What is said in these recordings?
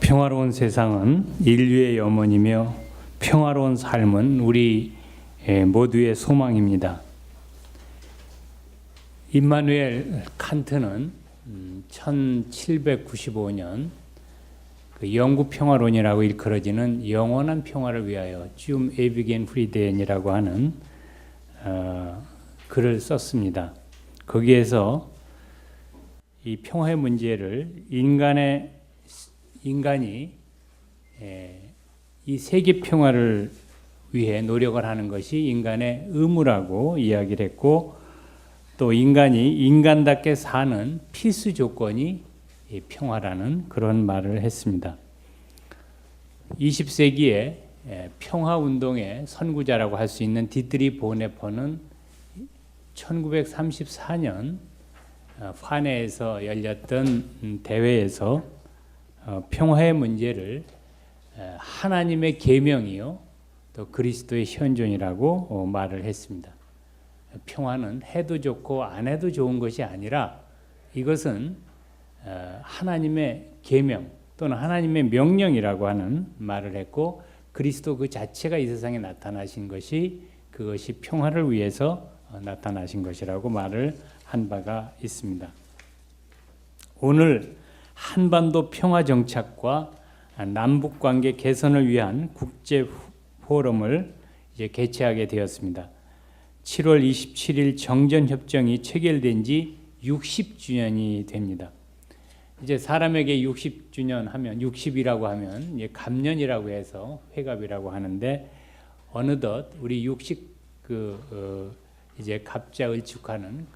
평화로운 세상은 인류의 염원이며 평화로운 삶은 우리 모두의 소망입니다. 임마누엘 칸트는 1795년 그 영구 평화론이라고 일컬어지는 영원한 평화를 위하여 줌 에비겐 프리덴이라고 하는 글을 썼습니다. 거기에서 이 평화의 문제를 인간이 이 세계 평화를 위해 노력을 하는 것이 인간의 의무라고 이야기를 했고, 또 인간이 인간답게 사는 필수 조건이 이 평화라는 그런 말을 했습니다. 20세기에 평화운동의 선구자라고 할 수 있는 디트리 보네퍼는 1934년 화내에서 열렸던 대회에서 평화의 문제를 하나님의 계명이요 또 그리스도의 현존이라고 말을 했습니다. 평화는 해도 좋고 안 해도 좋은 것이 아니라 이것은 하나님의 계명 또는 하나님의 명령이라고 하는 말을 했고, 그리스도 그 자체가 이 세상에 나타나신 것이 그것이 평화를 위해서 나타나신 것이라고 말을 한 바가 있습니다. 오늘 한반도 평화 정착과 남북 관계 개선을 위한 국제 포럼을 이제 개최하게 되었습니다. 7월 27일 정전 협정이 체결된 지 60주년이 됩니다. 이제 사람에게 60주년 하면 60이라고 하면 갑년이라고 해서 회갑이라고 하는데, 어느덧 우리 60 이제 갑자을 축하는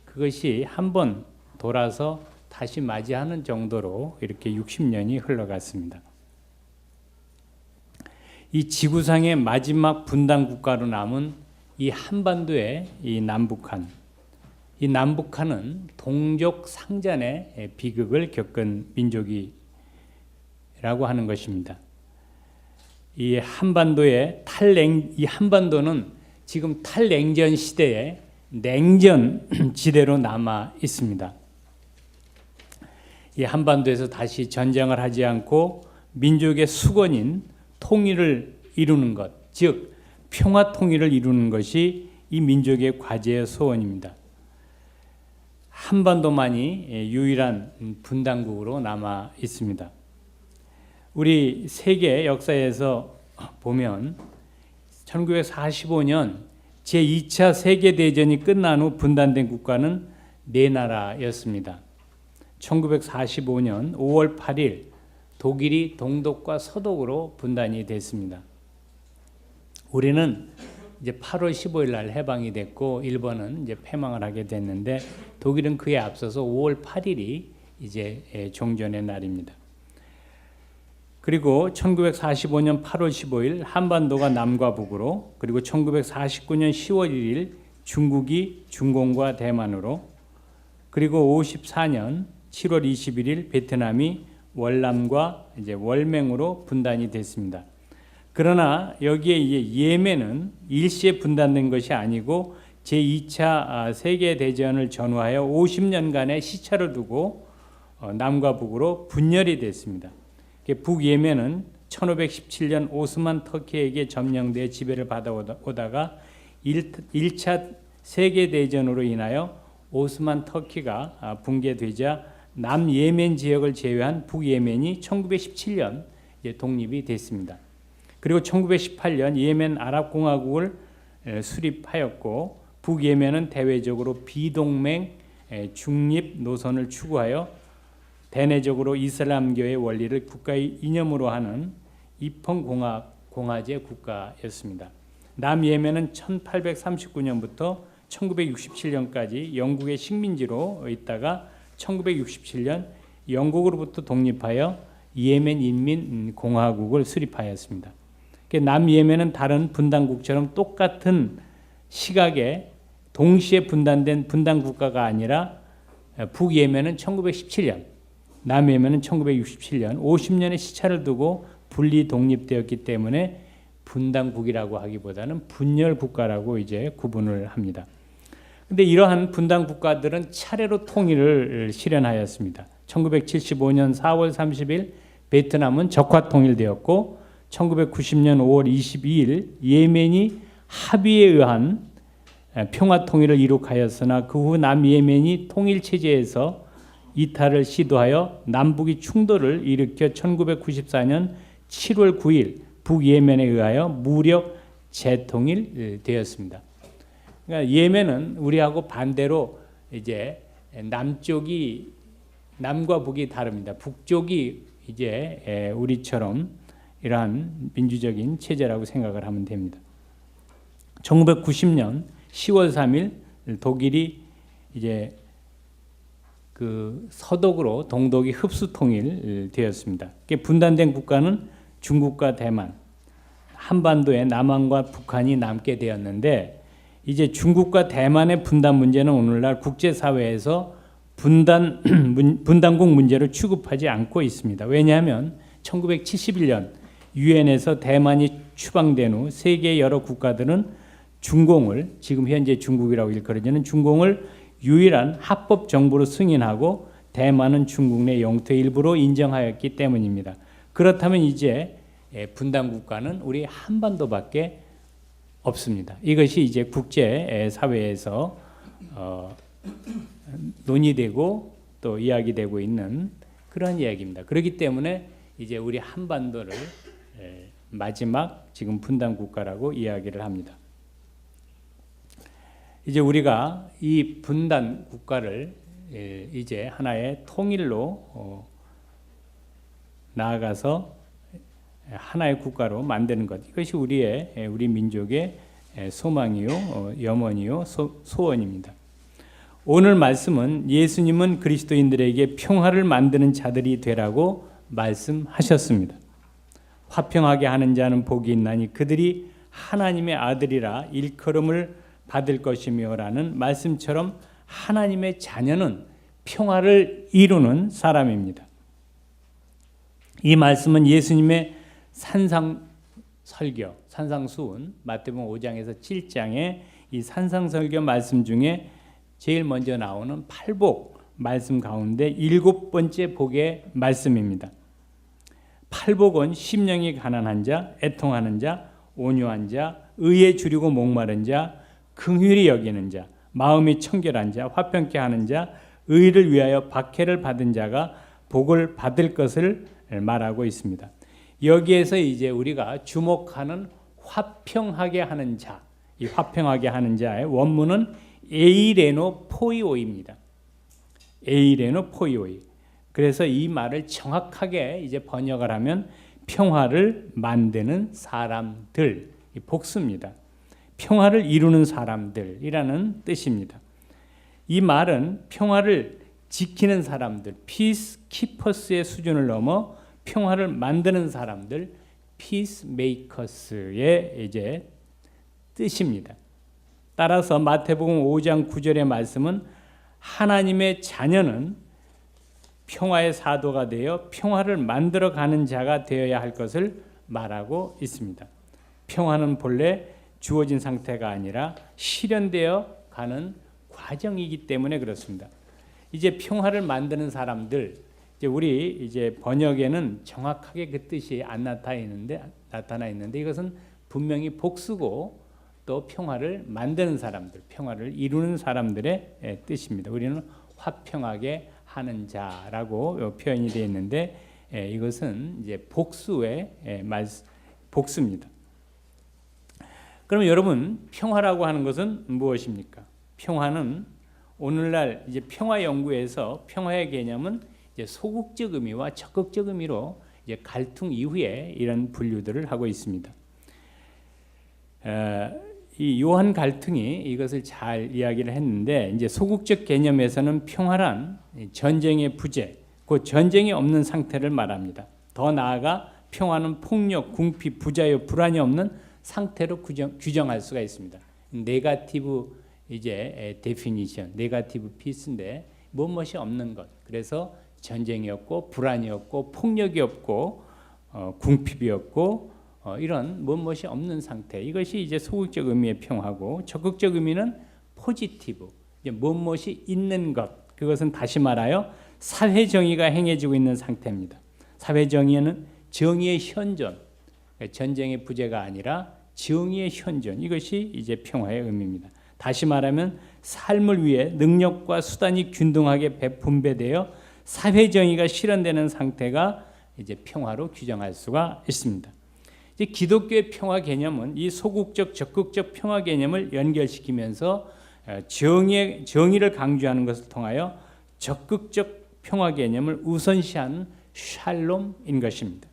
그것이 한번 돌아서 다시 맞이하는 정도로 이렇게 60년이 흘러갔습니다. 이 지구상의 마지막 분단 국가로 남은 이 한반도의 이 남북한, 이 남북한은 동족 상잔의 비극을 겪은 민족이라고 하는 것입니다. 이 한반도는 지금 탈냉전 시대에 냉전 지대로 남아 있습니다. 이 한반도에서 다시 전쟁을 하지 않고 민족의 수건인 통일을 이루는 것, 즉 평화 통일을 이루는 것이 이 민족의 과제의 소원입니다. 한반도만이 유일한 분단국으로 남아 있습니다. 우리 세계 역사에서 보면 1945년 제2차 세계대전이 끝난 후 분단된 국가는 4나라였습니다. 1945년 5월 8일 독일이 동독과 서독으로 분단이 됐습니다. 우리는 이제 8월 15일 날 해방이 됐고 일본은 이제 패망을 하게 됐는데, 독일은 그에 앞서서 5월 8일이 이제 종전의 날입니다. 그리고 1945년 8월 15일 한반도가 남과 북으로, 그리고 1949년 10월 1일 중국이 중공과 대만으로, 그리고 54년 7월 21일 베트남이 월남과 이제 월맹으로 분단이 됐습니다. 그러나 여기에 예멘은 일시에 분단된 것이 아니고 제2차 세계대전을 전후하여 50년간의 시차를 두고 남과 북으로 분열이 됐습니다. 북예멘은 1517년 오스만 터키에게 점령돼 지배를 받아오다가 1차 세계대전으로 인하여 오스만 터키가 붕괴되자 남예멘 지역을 제외한 북예멘이 1917년 독립이 됐습니다. 그리고 1918년 예멘 아랍공화국을 수립하였고, 북예멘은 대외적으로 비동맹 중립 노선을 추구하여 대내적으로 이슬람교의 원리를 국가의 이념으로 하는 입헌공화제 국가였습니다. 남예멘은 1839년부터 1967년까지 영국의 식민지로 있다가 1967년 영국으로부터 독립하여 예멘 인민공화국을 수립하였습니다. 남예멘은 다른 분단국처럼 똑같은 시각에 동시에 분단된 분단 국가가 아니라 북예멘은 1917년, 남예멘은 1967년 50년의 시차를 두고 분리 독립되었기 때문에 분단국이라고 하기보다는 분열 국가라고 이제 구분을 합니다. 근데 이러한 분단 국가들은 차례로 통일을 실현하였습니다. 1975년 4월 30일 베트남은 적화 통일되었고 1990년 5월 22일 예멘이 합의에 의한 평화 통일을 이룩하였으나 그 후 남예멘이 통일 체제에서 이탈을 시도하여 남북이 충돌을 일으켜 1994년 7월 9일 북예멘에 의하여 무력 재통일되었습니다. 그러니까 예멘은 우리하고 반대로 이제 남쪽이 남과 북이 다릅니다. 북쪽이 이제 우리처럼 이러한 민주적인 체제라고 생각을 하면 됩니다. 1990년 10월 3일 독일이 이제 그 서독으로 동독이 흡수 통일되었습니다. 분단된 국가는 중국과 대만, 한반도에 남한과 북한이 남게 되었는데 이제 중국과 대만의 분단 문제는 오늘날 국제사회에서 분단국 문제로 취급하지 않고 있습니다. 왜냐하면 1971년 유엔에서 대만이 추방된 후 세계 여러 국가들은 중공을 지금 현재 중국이라고 일컬어지는 중공을 유일한 합법 정부로 승인하고 대만은 중국 내 영토의 일부로 인정하였기 때문입니다. 그렇다면 이제 분단 국가는 우리 한반도밖에 없습니다. 이것이 이제 국제 사회에서 논의되고 또 이야기되고 있는 그런 이야기입니다. 그렇기 때문에 이제 우리 한반도를 마지막 지금 분단 국가라고 이야기를 합니다. 이제 우리가 이 분단 국가를 이제 하나의 통일로 나아가서 하나의 국가로 만드는 것, 이것이 우리 민족의 소망이요, 염원이요, 소원입니다. 오늘 말씀은 예수님은 그리스도인들에게 평화를 만드는 자들이 되라고 말씀하셨습니다. 화평하게 하는 자는 복이 있나니 그들이 하나님의 아들이라 일컬음을 받을 것이며라는 말씀처럼 하나님의 자녀는 평화를 이루는 사람입니다. 이 말씀은 예수님의 산상설교, 산상수훈, 마태복음 5장에서 7장의 이 산상설교 말씀 중에 제일 먼저 나오는 팔복 말씀 가운데 7번째 복의 말씀입니다. 팔복은 심령이 가난한 자, 애통하는 자, 온유한 자, 의에 주리고 목마른 자, 긍휼히 여기는 자, 마음이 청결한 자, 화평케 하는 자, 의를 위하여 박해를 받은 자가 복을 받을 것을 말하고 있습니다. 여기에서 이제 우리가 주목하는 화평하게 하는 자, 이 화평하게 하는 자의 원문은 에이레노 포이오입니다. 에이레노 포이오이. 그래서 이 말을 정확하게 이제 번역을 하면 평화를 만드는 사람들, 이 복수입니다. 평화를 이루는 사람들이라는 뜻입니다. 이 말은 평화를 지키는 사람들, 피스키퍼스의 수준을 넘어 평화를 만드는 사람들, 피스메이커스의 이제 뜻입니다. 따라서 마태복음 5장 9절의 말씀은 하나님의 자녀는 평화의 사도가 되어 평화를 만들어가는 자가 되어야 할 것을 말하고 있습니다. 평화는 본래 주어진 상태가 아니라 실현되어 가는 과정이기 때문에 그렇습니다. 이제 평화를 만드는 사람들, 이제 우리 이제 번역에는 정확하게 그 뜻이 안 나타나 있는데 이것은 분명히 복수고 또 평화를 만드는 사람들, 평화를 이루는 사람들의 뜻입니다. 우리는 화평하게 하는 자라고 표현이 되어 있는데 이것은 이제 복수의 복수입니다. 그럼 여러분, 평화라고 하는 것은 무엇입니까? 평화는 오늘날 이제 평화 연구에서 평화의 개념은 이제 소극적 의미와 적극적 의미로 이제 갈등 이후에 이런 분류들을 하고 있습니다. 이 요한 갈등이 이것을 잘 이야기를 했는데 이제 소극적 개념에서는 평화란 전쟁의 부재, 곧 전쟁이 없는 상태를 말합니다. 더 나아가 평화는 폭력, 궁핍, 부자유, 불안이 없는 상태로 규정할 수가 있습니다. 네거티브 이제 데피니션, 네거티브 피스인데 무엇이 없는 것. 그래서 전쟁이 없고 불안이 없고 폭력이 없고 궁핍이 없고 이런 무엇이 없는 상태. 이것이 이제 소극적 의미의 평화고, 적극적 의미는 포지티브, 이제 무엇이 있는 것. 그것은 다시 말하여 사회 정의가 행해지고 있는 상태입니다. 사회 정의는 정의의 현존, 전쟁의 부재가 아니라 정의의 현존. 이것이 이제 평화의 의미입니다. 다시 말하면 삶을 위해 능력과 수단이 균등하게 분배되어 사회 정의가 실현되는 상태가 이제 평화로 규정할 수가 있습니다. 이제 기독교의 평화 개념은 이 소극적, 적극적 평화 개념을 연결시키면서 정의를 강조하는 것을 통하여 적극적 평화 개념을 우선시하는 샬롬인 것입니다.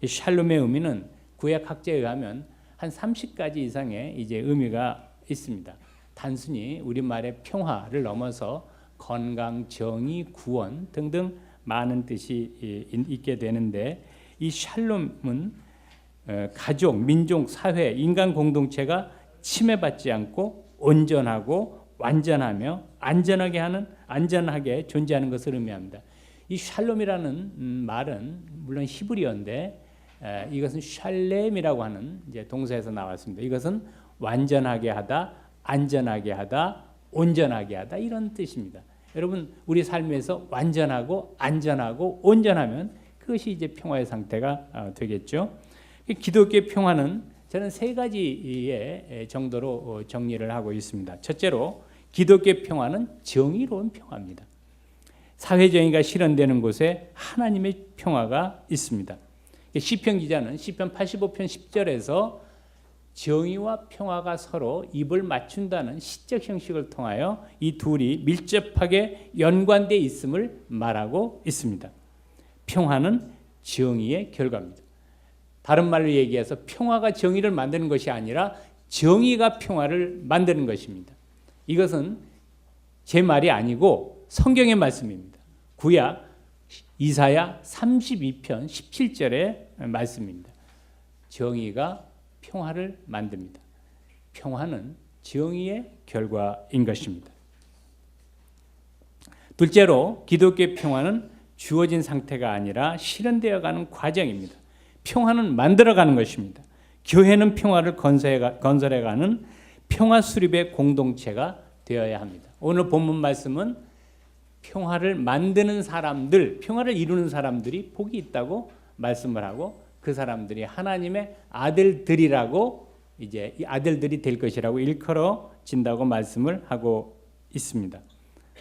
이 샬롬의 의미는 구약 학자에 의하면 한 30가지 이상의 이제 의미가 있습니다. 단순히 우리말의 평화를 넘어서 건강, 정의, 구원 등등 많은 뜻이 있게 되는데, 이 샬롬은 가족, 민족, 사회, 인간 공동체가 침해받지 않고 온전하고 완전하며 안전하게 존재하는 것을 의미합니다. 이 샬롬이라는 말은 물론 히브리어인데 이것은 샬렘이라고 하는 이제 동사에서 나왔습니다. 이것은 완전하게 하다, 안전하게 하다, 온전하게 하다 이런 뜻입니다. 여러분, 우리 삶에서 완전하고 안전하고 온전하면 그것이 이제 평화의 상태가 되겠죠. 기독교의 평화는 저는 세 가지의 정도로 정리를 하고 있습니다. 첫째로 기독교의 평화는 정의로운 평화입니다. 사회 정의가 실현되는 곳에 하나님의 평화가 있습니다. 시편 기자는 시편 85편 10절에서 정의와 평화가 서로 입을 맞춘다는 시적 형식을 통하여 이 둘이 밀접하게 연관되어 있음을 말하고 있습니다. 평화는 정의의 결과입니다. 다른 말로 얘기해서 평화가 정의를 만드는 것이 아니라 정의가 평화를 만드는 것입니다. 이것은 제 말이 아니고 성경의 말씀입니다. 구약 이사야 32편 17절의 말씀입니다. 정의가 평화를 만듭니다. 평화는 정의의 결과인 것입니다. 둘째로 기독교의 평화는 주어진 상태가 아니라 실현되어가는 과정입니다. 평화는 만들어가는 것입니다. 교회는 평화를 건설해가는 평화 수립의 공동체가 되어야 합니다. 오늘 본문 말씀은 평화를 만드는 사람들, 평화를 이루는 사람들이 복이 있다고 말씀을 하고, 그 사람들이 하나님의 아들들이라고, 이제 이 아들들이 될 것이라고 일컬어진다고 말씀을 하고 있습니다.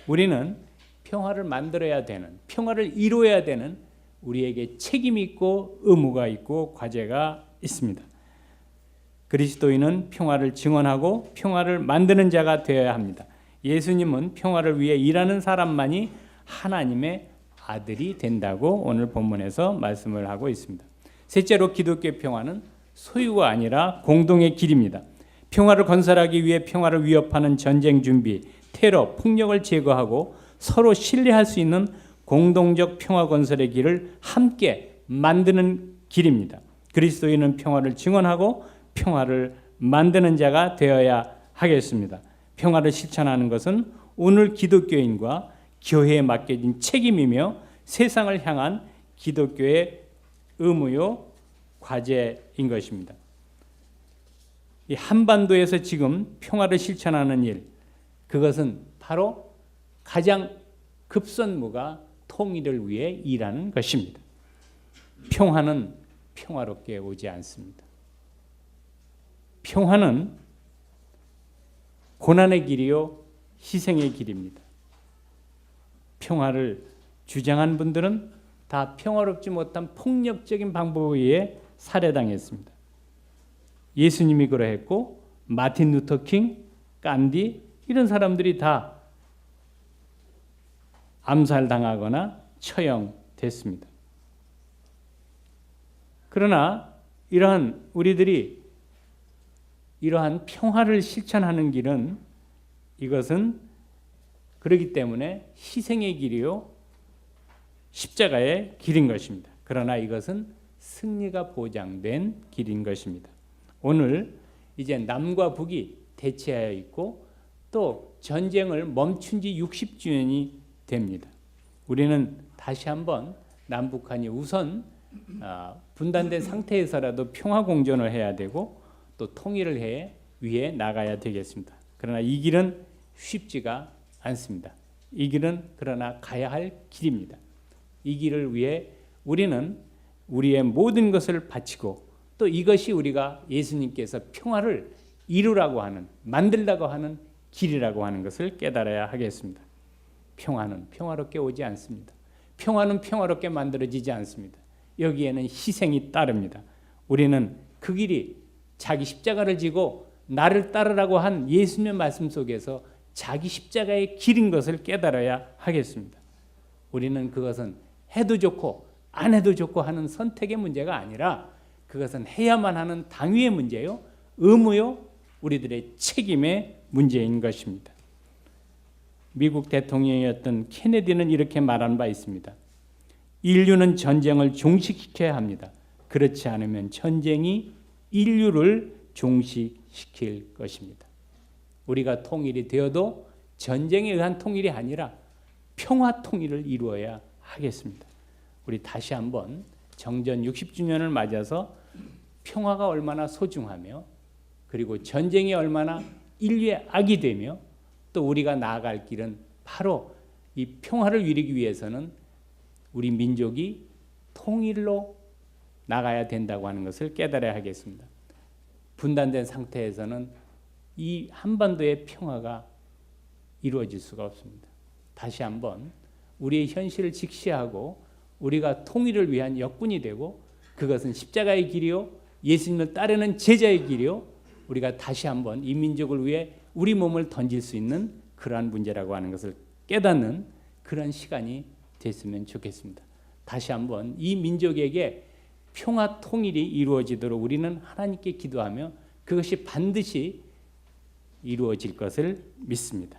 우리는 평화를 만들어야 되는, 평화를 이루어야 되는 우리에게 책임이 있고 의무가 있고 과제가 있습니다. 그리스도인은 평화를 증언하고 평화를 만드는 자가 되어야 합니다. 예수님은 평화를 위해 일하는 사람만이 하나님의 아들이 된다고 오늘 본문에서 말씀을 하고 있습니다. 셋째로 기독교의 평화는 소유가 아니라 공동의 길입니다. 평화를 건설하기 위해 평화를 위협하는 전쟁 준비, 테러, 폭력을 제거하고 서로 신뢰할 수 있는 공동적 평화 건설의 길을 함께 만드는 길입니다. 그리스도인은 평화를 증언하고 평화를 만드는 자가 되어야 하겠습니다. 평화를 실천하는 것은 오늘 기독교인과 교회에 맡겨진 책임이며 세상을 향한 기독교의 의무요 과제인 것입니다. 이 한반도에서 지금 평화를 실천하는 일, 그것은 바로 가장 급선무가 통일을 위해 일하는 것입니다. 평화는 평화롭게 오지 않습니다. 평화는 고난의 길이요 희생의 길입니다. 평화를 주장한 분들은 다 평화롭지 못한 폭력적인 방법에 의해 살해당했습니다. 예수님이 그러했고 마틴 루터 킹, 간디 이런 사람들이 다 암살당하거나 처형됐습니다. 그러나 우리들이 이러한 평화를 실천하는 길은, 이것은 그렇기 때문에 희생의 길이요 십자가의 길인 것입니다. 그러나 이것은 승리가 보장된 길인 것입니다. 오늘 이제 남과 북이 대치하여 있고 또 전쟁을 멈춘 지 60주년이 됩니다. 우리는 다시 한번 남북한이 우선 분단된 상태에서라도 평화 공존을 해야 되고 또 통일을 해 위해 나가야 되겠습니다. 그러나 이 길은 쉽지가 않습니다. 이 길은 그러나 가야 할 길입니다. 이 길을 위해 우리는 우리의 모든 것을 바치고 또 이것이 우리가 예수님께서 평화를 이루라고 하는, 만들라고 하는 길이라고 하는 것을 깨달아야 하겠습니다. 평화는 평화롭게 오지 않습니다. 평화는 평화롭게 만들어지지 않습니다. 여기에는 희생이 따릅니다. 우리는 그 길이 자기 십자가를 지고 나를 따르라고 한 예수님의 말씀 속에서 자기 십자가의 길인 것을 깨달아야 하겠습니다. 우리는 그것은 해도 좋고 안 해도 좋고 하는 선택의 문제가 아니라 그것은 해야만 하는 당위의 문제요, 의무요, 우리들의 책임의 문제인 것입니다. 미국 대통령이었던 케네디는 이렇게 말한 바 있습니다. 인류는 전쟁을 종식시켜야 합니다. 그렇지 않으면 전쟁이 인류를 종식시킬 것입니다. 우리가 통일이 되어도 전쟁에 의한 통일이 아니라 평화 통일을 이루어야 하겠습니다. 우리 다시 한번 정전 60주년을 맞아서 평화가 얼마나 소중하며 그리고 전쟁이 얼마나 인류의 악이 되며 또 우리가 나아갈 길은 바로 이 평화를 이루기 위해서는 우리 민족이 통일로 나가야 된다고 하는 것을 깨달아야 하겠습니다. 분단된 상태에서는 이 한반도의 평화가 이루어질 수가 없습니다. 다시 한번 우리의 현실을 직시하고 우리가 통일을 위한 역군이 되고 그것은 십자가의 길이요 예수님을 따르는 제자의 길이요 우리가 다시 한번 이 민족을 위해 우리 몸을 던질 수 있는 그러한 문제라고 하는 것을 깨닫는 그런 시간이 됐으면 좋겠습니다. 다시 한번 이 민족에게 평화 통일이 이루어지도록 우리는 하나님께 기도하며 그것이 반드시 이루어질 것을 믿습니다.